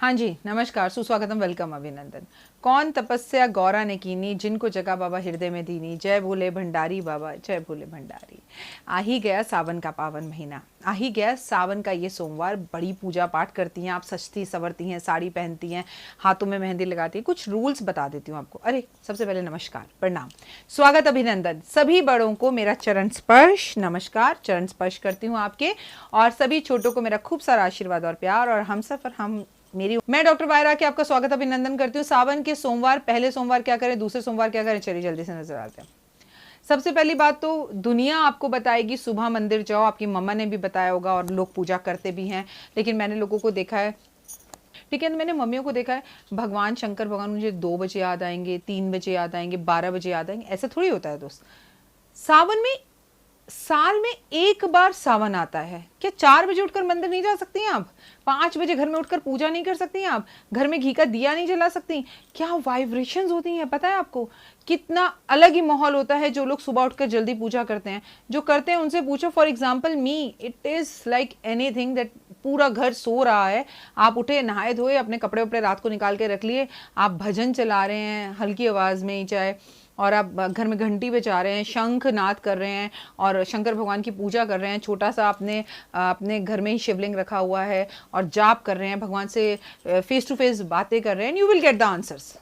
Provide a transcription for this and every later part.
हाँ जी, नमस्कार, सुस्वागतम, वेलकम, अभिनंदन। कौन तपस्या गौरा ने कीनी, जिनको जगह बाबा हृदय में दीनी। जय भोले भंडारी बाबा, जय भोले भंडारी। आ ही गया सावन का पावन महीना, आ ही गया सावन का ये सोमवार। बड़ी पूजा पाठ करती हैं आप, सजती संवरती हैं, साड़ी पहनती हैं, हाथों में मेहंदी लगाती हैं। कुछ रूल्स बता देती हूँ आपको। अरे सबसे पहले नमस्कार, प्रणाम, स्वागत, अभिनंदन। सभी बड़ों को मेरा चरण स्पर्श, नमस्कार, चरण स्पर्श करती हूँ आपके। और सभी छोटों को मेरा खूब सारा आशीर्वाद और प्यार। और हम सफर हम मैं डॉक्टर वायरा के आपका स्वागत अभिनंदन करती हूँ। सावन के सोमवार, पहले सोमवार क्या करें, दूसरे सोमवार क्या करें, चलिए जल्दी से नजर आते हैं। सबसे पहली बात तो दुनिया आपको बताएगी सुबह मंदिर जाओ, आपकी मम्मा ने भी बताया होगा और लोग पूजा करते भी हैं। लेकिन मैंने लोगों को देखा है, ठीक है, मैंने मम्मियों को देखा है, भगवान शंकर भगवान मुझे 2 बजे याद आएंगे, 3 बजे याद आएंगे, 12 बजे याद आएंगे। ऐसा थोड़ी होता है दोस्त। सावन में साल में एक बार सावन आता है। क्या 4 बजे उठकर मंदिर नहीं जा सकती हैं आप? 5 बजे घर में उठकर पूजा नहीं कर सकती हैं आप? घर में घी का दिया नहीं जला सकती? क्या वाइब्रेशंस होती हैं, पता है आपको? कितना अलग ही माहौल होता है। जो लोग सुबह उठकर जल्दी पूजा करते हैं, जो करते हैं उनसे पूछो। For example me, it is like anything that पूरा घर सो रहा है, आप उठे, नहाए धोए, अपने कपड़े वपड़े रात को निकाल के रख लिए, आप भजन चला रहे हैं हल्की आवाज में ही चाहे, और आप घर में घंटी बजा रहे हैं, शंख नाद कर रहे हैं और शंकर भगवान की पूजा कर रहे हैं। छोटा सा अपने अपने घर में ही शिवलिंग रखा हुआ है और जाप कर रहे हैं, भगवान से फेस टू फेस बातें कर रहे हैं, you will get the answers.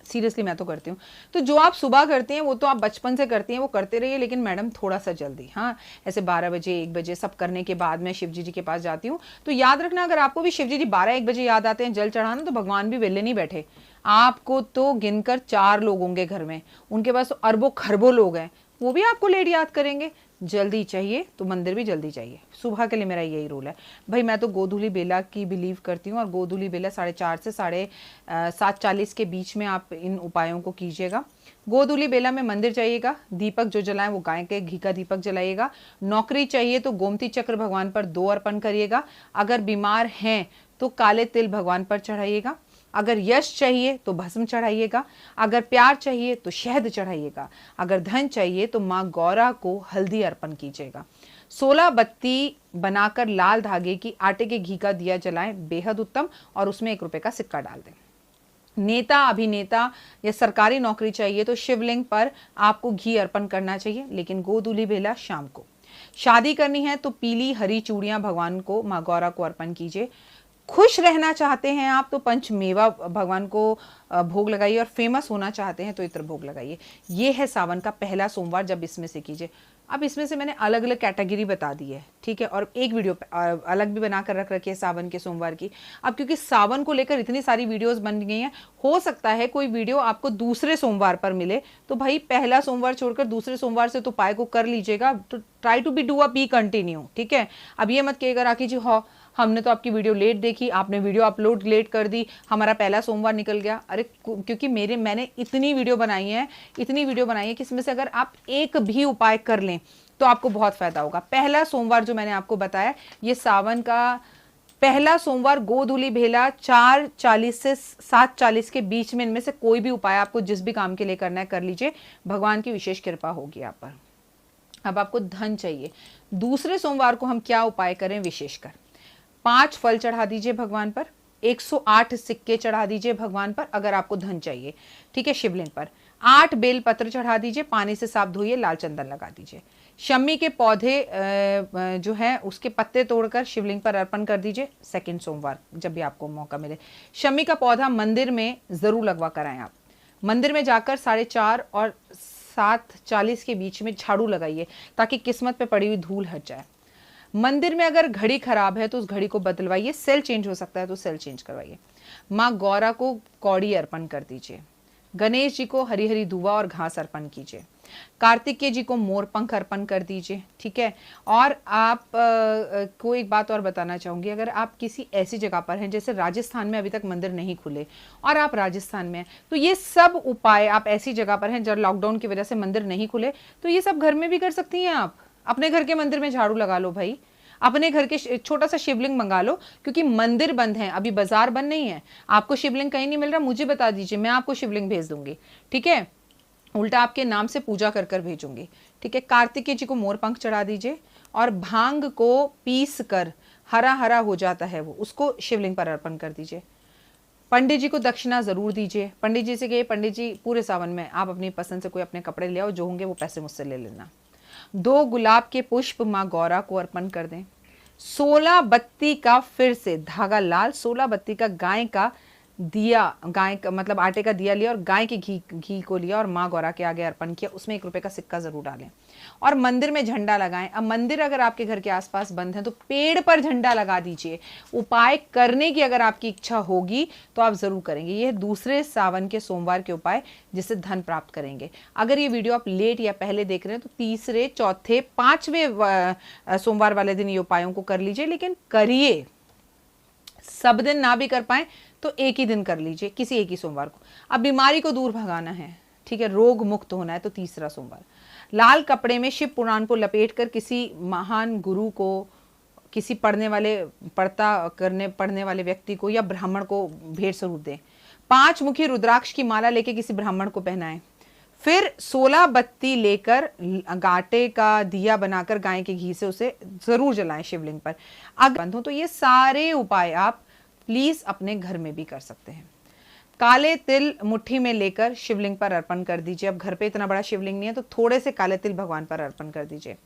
Seriously मैं तो करती हूँ। तो जो आप सुबह करते हैं वो तो आप बचपन से करती हैं, वो करते रहिए, लेकिन मैडम थोड़ा सा जल्दी। हाँ, ऐसे 12 बजे 1 बजे सब करने के बाद मैं शिव जी के पास जाती हूँ। तो याद रखना, अगर आपको भी शिव जी 12-1 बजे याद आते हैं जल चढ़ाना, तो भगवान भी वेले नहीं बैठे। आपको तो गिनकर 4 लोग होंगे घर में, उनके पास तो अरबों खरबों लोग हैं, वो भी आपको लेट याद करेंगे। जल्दी चाहिए तो मंदिर भी जल्दी चाहिए। सुबह के लिए मेरा यही रूल है भाई। मैं तो गोधूली बेला की बिलीव करती हूँ, और गोधूली बेला 4:30 से 7:40 के बीच में आप इन उपायों को कीजिएगा। गोधूली बेला में मंदिर जाइएगा, दीपक जो जलाएं वो गाय के घी का दीपक जलाइएगा। नौकरी चाहिए तो गोमती चक्र भगवान पर 2 अर्पण करिएगा। अगर बीमार हैं तो काले तिल भगवान पर चढ़ाइएगा। अगर यश चाहिए तो भस्म चढ़ाइएगा। अगर प्यार चाहिए तो शहद चढ़ाइएगा। अगर धन चाहिए तो माँ गौरा को हल्दी अर्पण कीजिएगा। 16 बत्ती बनाकर लाल धागे की आटे के घी का दिया जलाएं, बेहद उत्तम, और उसमें 1 रुपए का सिक्का डाल दें। नेता, अभिनेता या सरकारी नौकरी चाहिए तो शिवलिंग पर आपको घी अर्पण करना चाहिए, लेकिन गोधूली बेला शाम को। शादी करनी है तो पीली हरी चूड़ियां भगवान को, माँ गौरा को अर्पण कीजिए। खुश रहना चाहते हैं आप तो पंचमेवा भगवान को भोग लगाइए, और फेमस होना चाहते हैं तो इत्र भोग लगाइए। ये है सावन का पहला सोमवार, जब इसमें से कीजिए। अब इसमें से मैंने अलग अलग कैटेगरी बता दी है, ठीक है, और एक वीडियो अलग भी बनाकर रख रखी है सावन के सोमवार की। अब क्योंकि सावन को लेकर इतनी सारी वीडियोस बन गई हैं, हो सकता है कोई वीडियो आपको दूसरे सोमवार पर मिले, तो भाई पहला सोमवार छोड़कर दूसरे सोमवार से तो उपाय को कर लीजिएगा। तो ट्राई टू बी कंटिन्यू, ठीक है। अब ये मत कहिएगा राखी जी, हो हमने तो आपकी वीडियो लेट देखी, आपने वीडियो अपलोड लेट कर दी, हमारा पहला सोमवार निकल गया। अरे क्योंकि मैंने इतनी वीडियो बनाई है कि इसमें से अगर आप एक भी उपाय कर लें तो आपको बहुत फायदा होगा। पहला सोमवार जो मैंने आपको बताया, ये सावन का पहला सोमवार, गोधूली बेला 4:40 से 7:40 के बीच में, इनमें से कोई भी उपाय आपको जिस भी काम के लिए करना है कर लीजिए, भगवान की विशेष कृपा होगी आप पर। अब आपको धन चाहिए, दूसरे सोमवार को हम क्या उपाय करें विशेषकर? 5 फल चढ़ा दीजिए भगवान पर, 108 सिक्के चढ़ा दीजिए भगवान पर अगर आपको धन चाहिए, ठीक है, शिवलिंग पर। 8 बेल पत्र चढ़ा दीजिए, पानी से साफ धोइए, लाल चंदन लगा दीजिए। शम्मी के पौधे जो है उसके पत्ते तोड़कर शिवलिंग पर अर्पण कर दीजिए, सेकंड सोमवार जब भी आपको मौका मिले। शम्मी का पौधा मंदिर में जरूर लगवा कर आए आप। मंदिर में जाकर 4:30 और 7:40 के बीच में झाड़ू लगाइए, ताकि किस्मत पे पड़ी हुई धूल हट जाए। मंदिर में अगर घड़ी खराब है तो उस घड़ी को बदलवाइए, सेल चेंज हो सकता है तो सेल चेंज करवाइए। माँ गौरा को कौड़ी अर्पण कर दीजिए। गणेश जी को हरी हरी धुआ और घास अर्पण कीजिए। कार्तिकेय जी को मोर पंख अर्पण कर दीजिए, ठीक है। और आप को एक बात और बताना चाहूंगी, अगर आप किसी ऐसी जगह पर हैं, जैसे राजस्थान में अभी तक मंदिर नहीं खुले और आप राजस्थान में हैं, तो ये सब उपाय, आप ऐसी जगह पर हैं जब लॉकडाउन की वजह से मंदिर नहीं खुले, तो ये सब घर में भी कर सकती हैं आप। अपने घर के मंदिर में झाड़ू लगा लो भाई, अपने घर के छोटा सा शिवलिंग मंगा लो, क्योंकि मंदिर बंद है अभी, बाजार बंद नहीं है। आपको शिवलिंग कहीं नहीं मिल रहा, मुझे बता दीजिए, मैं आपको शिवलिंग भेज दूंगी, ठीक है, उल्टा आपके नाम से पूजा कर कर भेजूंगी, ठीक है। कार्तिकेय जी को मोर पंख चढ़ा दीजिए, और भांग को पीस कर हरा हरा हो जाता है वो, उसको शिवलिंग पर अर्पण कर दीजिए। पंडित जी को दक्षिणा जरूर दीजिए। पंडित जी से कहिए, पंडित जी पूरे सावन में आप अपनी पसंद से कोई अपने कपड़े ले आओ, जो होंगे वो पैसे मुझसे ले लेना। 2 गुलाब के पुष्प माँ गौरा को अर्पण कर दें। 16 बत्ती का, फिर से धागा लाल, 16 बत्ती का गाय का दिया, गाय का मतलब आटे का दिया लिया और गाय के घी को लिया और माँ गौरा के आगे अर्पण किया। उसमें 1 रुपए का सिक्का जरूर डालें और मंदिर में झंडा लगाएं। अब मंदिर अगर आपके घर के आसपास बंद है तो पेड़ पर झंडा लगा दीजिए। उपाय करने की अगर आपकी इच्छा होगी तो आप जरूर करेंगे। ये दूसरे सावन के सोमवार के उपाय जिससे धन प्राप्त करेंगे। अगर ये वीडियो आप लेट या पहले देख रहे हैं तो तीसरे, चौथे, 5वें सोमवार वाले दिन ये उपायों को कर लीजिए, लेकिन करिए। सब दिन ना भी कर पाए तो एक ही दिन कर लीजिए, किसी एक ही सोमवार को। अब बीमारी को दूर भगाना है, ठीक है, रोग मुक्त होना है, तो तीसरा सोमवार लाल कपड़े में शिव पुराण को लपेटकर किसी महान गुरु को, किसी पढ़ने वाले व्यक्ति को या ब्राह्मण को भेंट स्वरूप दें। 5 मुखी रुद्राक्ष की माला लेके किसी ब्राह्मण को पहनाएं। फिर 16 बत्ती लेकर आटे का दिया बनाकर गाय के घी से उसे जरूर जलाएं शिवलिंग पर। अगर बंद हो तो ये सारे उपाय आप प्लीज अपने घर में भी कर सकते हैं। काले तिल मुट्ठी में लेकर शिवलिंग पर अर्पण कर दीजिए। अब घर पे इतना बड़ा शिवलिंग नहीं है तो थोड़े से काले तिल भगवान पर अर्पण कर दीजिए।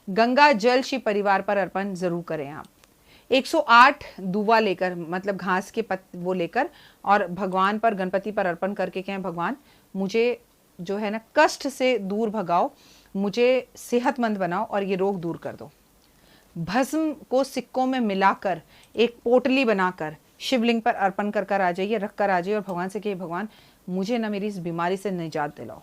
गंगा जल शिव परिवार पर अर्पण जरूर करें आप। 108 दुवा लेकर, मतलब घास के वो लेकर, और भगवान पर, गणपति पर अर्पण करके कहें, भगवान मुझे जो है ना कष्ट से दूर भगाओ, मुझे सेहतमंद बनाओ और ये रोग दूर कर दो। भस्म को सिक्कों में मिलाकर एक पोटली बनाकर शिवलिंग पर अर्पण कर आ जाइए, रख कर आ जाइए और भगवान से कहिए, भगवान मुझे ना मेरी इस बीमारी से निजात दिलाओ।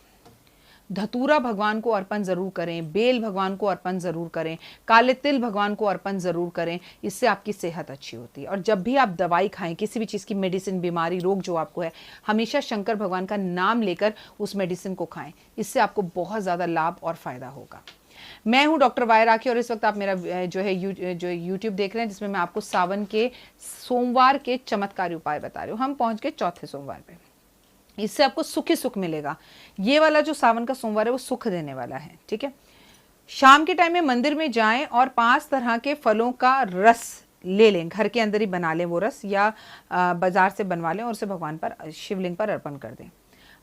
धतूरा भगवान को अर्पण जरूर करें, बेल भगवान को अर्पण जरूर करें, काले तिल भगवान को अर्पण जरूर करें। इससे आपकी सेहत अच्छी होती है। और जब भी आप दवाई खाएं, किसी भी चीज़ की मेडिसिन, बीमारी, रोग जो आपको है, हमेशा शंकर भगवान का नाम लेकर उस मेडिसिन को खाएं। इससे आपको बहुत ज़्यादा लाभ और फायदा होगा। मैं हूं डॉक्टर वाय राखी और इस वक्त आप मेरा जो यूट्यूब देख रहे हैं, जिसमें मैं आपको सावन के सोमवार के चमत्कारी उपाय बता रही हूँ। हम पहुंच गए चौथे सोमवार पे। इससे आपको सुख ही सुख मिलेगा। ये वाला जो सावन का सोमवार है वो सुख देने वाला है, ठीक है। शाम के टाइम में मंदिर में जाएं और 5 तरह के फलों का रस ले लें, घर के अंदर ही बना लें वो रस, या बाजार से बनवा लें और उसे भगवान पर, शिवलिंग पर अर्पण कर दें।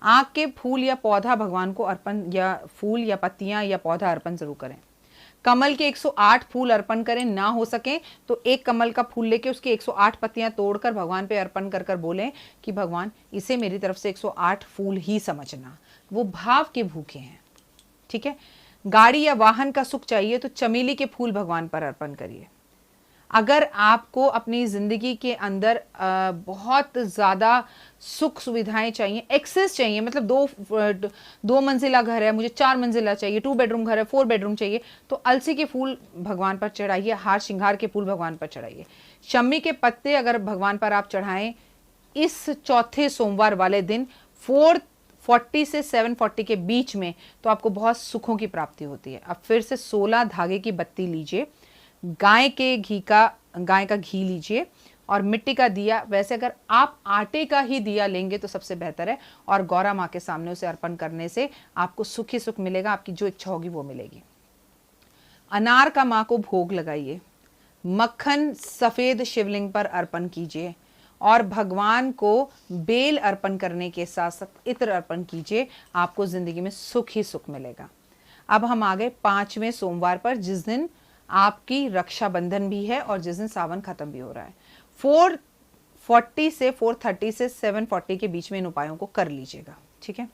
आँख के फूल या पौधा भगवान को अर्पण, या फूल या पत्तियां या पौधा अर्पण जरूर करें। कमल के 108 फूल अर्पण करें। ना हो सके तो एक कमल का फूल लेके उसकी 108 पत्तियां तोड़कर भगवान पे अर्पण कर बोलें कि भगवान इसे मेरी तरफ से 108 फूल ही समझना। वो भाव के भूखे हैं, ठीक है। गाड़ी या वाहन का सुख चाहिए तो चमेली के फूल भगवान पर अर्पण करिए। अगर आपको अपनी ज़िंदगी के अंदर बहुत ज़्यादा सुख सुविधाएं चाहिए, एक्सेस चाहिए, मतलब दो मंजिला घर है, मुझे 4 मंजिला चाहिए, 2 बेडरूम घर है, 4 बेडरूम चाहिए, तो अलसी के फूल भगवान पर चढ़ाइए। हार श्रृंगार के फूल भगवान पर चढ़ाइए। शम्मी के पत्ते अगर भगवान पर आप चढ़ाएं इस चौथे सोमवार वाले दिन 440 से 740 के बीच में, तो आपको बहुत सुखों की प्राप्ति होती है। अब फिर से 16 धागे की बत्ती लीजिए, गाय का घी लीजिए और मिट्टी का दिया। वैसे अगर आप आटे का ही दिया लेंगे तो सबसे बेहतर है, और गौरा माँ के सामने उसे अर्पण करने से आपको सुख ही सुख मिलेगा, आपकी जो इच्छा होगी वो मिलेगी। अनार का माँ को भोग लगाइए। मक्खन सफेद शिवलिंग पर अर्पण कीजिए और भगवान को बेल अर्पण करने के साथ साथ इत्र अर्पण कीजिए। आपको जिंदगी में सुख ही सुख मिलेगा। अब हम आ गए 5वें सोमवार पर, जिस दिन आपकी रक्षाबंधन भी है और जिस दिन सावन खत्म भी हो रहा है। 440 से 430 से 740 के बीच में इन उपायों को कर लीजिएगा, ठीक है।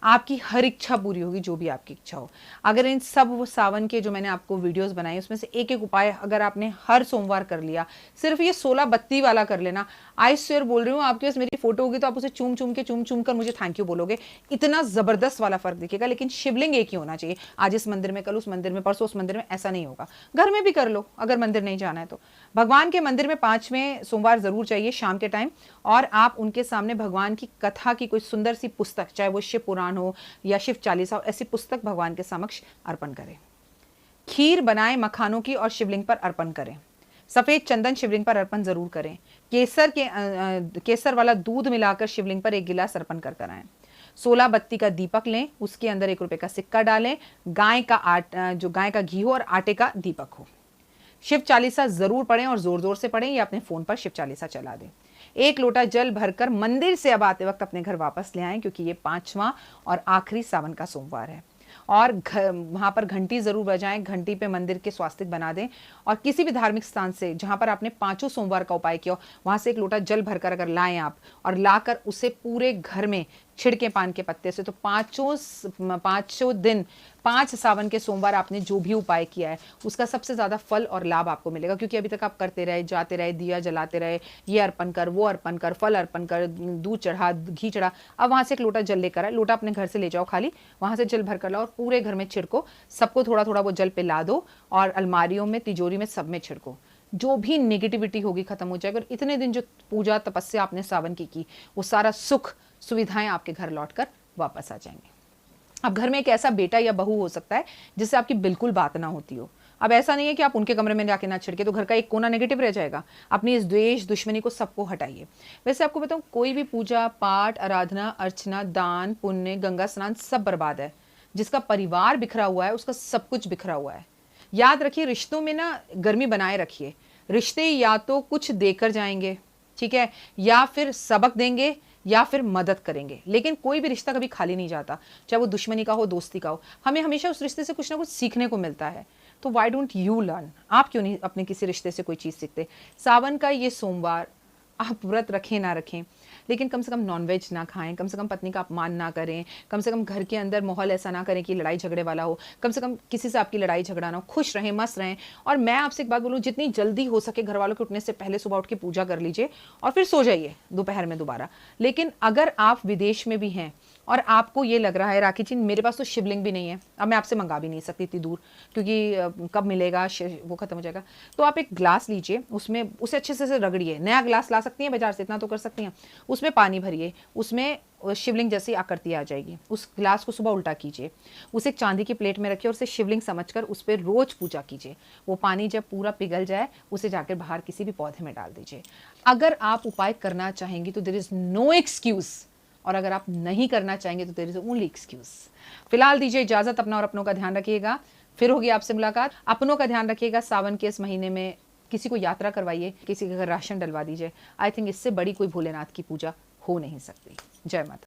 आपकी हर इच्छा पूरी होगी, जो भी आपकी इच्छा हो। अगर इन सब वो सावन के जो मैंने आपको वीडियोस बनाए उसमें से एक एक उपाय अगर आपने हर सोमवार कर लिया, सिर्फ ये 16 बत्ती वाला कर लेना, आई स्वेयर बोल रही हूँ, आपके पास मेरी फोटो होगी तो आप उसे चूम चूम कर मुझे थैंक यू बोलोगे। इतना जबरदस्त वाला फर्क दिखेगा। लेकिन शिवलिंग एक ही होना चाहिए। आज इस मंदिर में, कल उस मंदिर में, परसों उस मंदिर में, ऐसा नहीं होगा। घर में भी कर लो अगर मंदिर नहीं जाना है तो। भगवान के मंदिर में 5वें सोमवार जरूर चाहिए शाम के टाइम, और आप उनके सामने भगवान की कथा की कोई सुंदर सी पुस्तक, चाहे वो शिव पुराण हो या शिव चालीसा हो, ऐसी पुस्तक भगवान के समक्ष अर्पण करें। खीर बनाएं मखानों की और शिवलिंग पर अर्पण करें। सफेद चंदन शिवलिंग पर अर्पण जरूर करें। केसर वाला दूध मिलाकर शिवलिंग पर 1 गिलास अर्पण कर आएं। 16 बत्ती का दीपक लें, उसके अंदर 1 रुपए का सिक्का डालें। गाय का घी हो और आटे का दीपक हो। शिव चालीसा जरूर पढ़ें और जोर जोर से पढ़ें या अपने फोन पर शिव चालीसा चला दें। 1 लोटा जल भरकर मंदिर से अब आते वक्त अपने घर वापस ले आएं, क्योंकि ये 5वां और आखिरी सावन का सोमवार है। और वहां पर घंटी जरूर बजाएं, घंटी पे मंदिर के स्वास्तिक बना दें। और किसी भी धार्मिक स्थान से जहां पर आपने 5 सोमवार का उपाय किया वहां से 1 लोटा जल भरकर अगर लाएं आप और लाकर उसे पूरे घर में छिड़के पान के पत्ते से, तो पांचों दिन 5 सावन के सोमवार आपने जो भी उपाय किया है उसका सबसे ज्यादा फल और लाभ आपको मिलेगा। क्योंकि अभी तक आप करते रहे, जाते रहे, दिया जलाते रहे, ये अर्पण कर, वो अर्पण कर, फल अर्पण कर, दूध चढ़ा, घी चढ़ा, अब वहां से 1 लोटा जल लेकर आए। लोटा अपने घर से ले जाओ खाली, वहां से जल भर कर लाओ और पूरे घर में छिड़को। सबको थोड़ा थोड़ा वो जल पे ला दो और अलमारियों में, तिजोरी में, सब में छिड़को। जो भी नेगेटिविटी होगी खत्म हो जाएगी। और इतने दिन जो पूजा तपस्या आपने सावन की वो सारा सुख सुविधाएं आपके घर लौटकर वापस आ जाएंगे। अब घर में एक ऐसा बेटा या बहू हो सकता है जिससे आपकी बिल्कुल बात ना होती हो। अब ऐसा नहीं है कि आप उनके कमरे में जाके ना छिड़के तो घर का एक कोना नेगेटिव रह जाएगा। अपनी इस द्वेष दुश्मनी को सबको हटाइए। वैसे आपको बताऊं, कोई भी पूजा पाठ, आराधना, अर्चना, दान, पुण्य, गंगा स्नान सब बर्बाद है। जिसका परिवार बिखरा हुआ है उसका सब कुछ बिखरा हुआ है। याद रखिए, रिश्तों में ना गर्मी बनाए रखिए। रिश्ते या तो कुछ देकर जाएंगे, ठीक है, या फिर सबक देंगे या फिर मदद करेंगे, लेकिन कोई भी रिश्ता कभी खाली नहीं जाता। चाहे वो दुश्मनी का हो, दोस्ती का हो, हमें हमेशा उस रिश्ते से कुछ ना कुछ सीखने को मिलता है। तो व्हाई डोंट यू लर्न? आप क्यों नहीं अपने किसी रिश्ते से कोई चीज सीखते? सावन का ये सोमवार आप व्रत रखें ना रखें, लेकिन कम से कम नॉनवेज ना खाएं, कम से कम पत्नी का अपमान ना करें, कम से कम घर के अंदर माहौल ऐसा ना करें कि लड़ाई झगड़े वाला हो, कम से कम किसी से आपकी लड़ाई झगड़ा ना हो, खुश रहें, मस्त रहें। और मैं आपसे एक बात बोलूं, जितनी जल्दी हो सके घर वालों के उठने से पहले सुबह उठ के पूजा कर लीजिए और फिर सो जाइए दोपहर में दोबारा। लेकिन अगर आप विदेश में भी हैं और आपको ये लग रहा है राखी जी मेरे पास तो शिवलिंग भी नहीं है, अब मैं आपसे मंगा भी नहीं सकती इतनी दूर, क्योंकि कब मिलेगा, वो खत्म हो जाएगा, तो आप एक ग्लास लीजिए, उसमें उसे अच्छे से रगड़िए। नया ग्लास ला सकती हैं बाजार से, इतना तो कर सकती हैं। उसमें पानी भरिए, उसमें शिवलिंग जैसी आकृति आ जाएगी। उस ग्लास को सुबह उल्टा कीजिए, उसे एक चांदी की प्लेट में रखिए और उसे शिवलिंग समझकर उस पर रोज पूजा कीजिए। वो पानी जब पूरा पिघल जाए उसे जाकर बाहर किसी भी पौधे में डाल दीजिए। अगर आप उपाय करना चाहेंगी तो देयर इज नो एक्सक्यूज, और अगर आप नहीं करना चाहेंगे तो देयर इज ओनली एक्सक्यूज। फिलहाल दीजिए इजाजत, अपना और अपनों का ध्यान रखिएगा। फिर होगी आपसे मुलाकात। अपनों का ध्यान रखिएगा। सावन के इस महीने में किसी को यात्रा करवाइए, किसी के घर राशन डलवा दीजिए। आई थिंक इससे बड़ी कोई भोलेनाथ की पूजा हो नहीं सकती। जय माता।